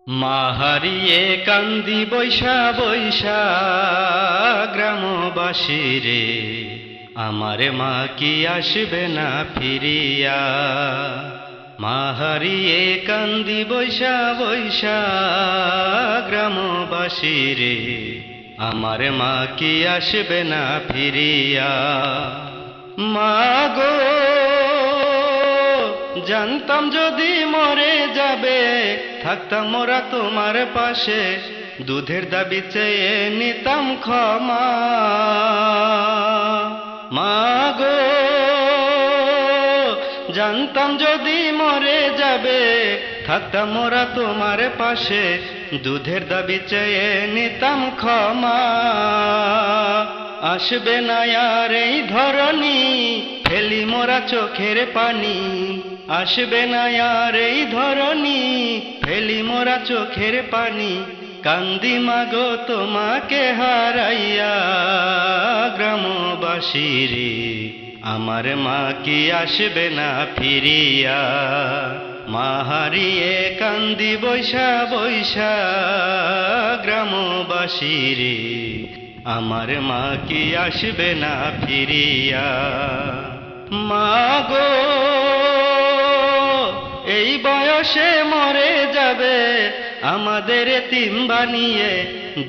মা হারিয়ে কান্দি বৈশা বৈশা গ্রামবাসী রে, আমার মা কি আসবে না ফিরিয়া। মা হারিয়ে কান্দি বৈশা বৈশা গ্রামবাসী রে, আমার মা কি আসবে না ফিরিয়া। মা গো, জানতাম যদি মরে যাবে, থাকতাম মোরা তোমার পাশে, দুধের দাবি চেয়ে নিতাম ক্ষমা। মা গো, জানতাম যদি মরে যাবে, থাকতাম মোরা তোমার পাশে, দুধের দাবি চেয়ে নিতাম ক্ষমা। আসবে না আর এই ধরনী, ফেলি মোরা চোখের পানি। আসবে না আর এই ধরনী, ফেলি মোরা চোখের পানি। কান্দি মাগো তোমাকে হারাইয়া গ্রামবাসী রে, আমার মা কি আসবে না ফিরিয়া। মা হারিয়ে কান্দি বৈশা বৈশা গ্রামবাসী রে, আমার মা কি আসবে না ফিরিয়া। মা গো, এই বয়সে মরে যাবে, আমাদের এতিম বানিয়ে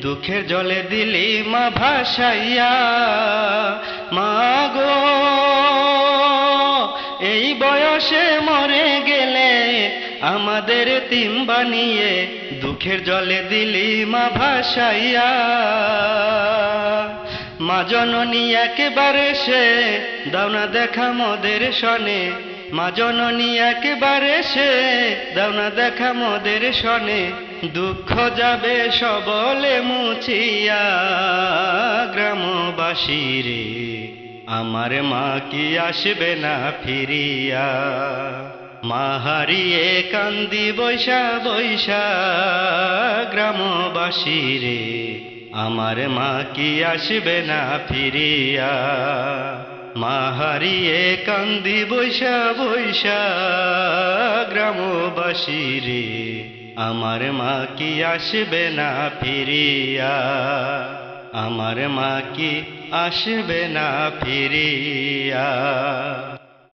দুঃখের জলে দিলি মা ভাসাইয়া। মা গো, এই বয়সে মরে গেলে, আমাদের এতিম বানিয়ে দুঃখের জলে দিলি মা ভাসাইয়া। মা জননী একেবারে সে, দাও না দেখা মোদের শনে। মা জননী একেবারে সে, দাও না দেখা মোদের শনে। দুঃখ যাবে সবলে মুছিয়া গ্রামবাসী রে, আমার মা কি আসবে না ফিরিয়া। মা হারিয়ে কান্দি বৈশা বৈশা গ্রামবাসী রে, আমার মা কি আসবে না ফিরিয়া। মা হারিয়ে কান্দি বৈশা বৈশা গ্রামবাসী রে, আমার মা কি আসবে না ফিরিয়া। আমার মা কি আসবে না ফিরিয়া।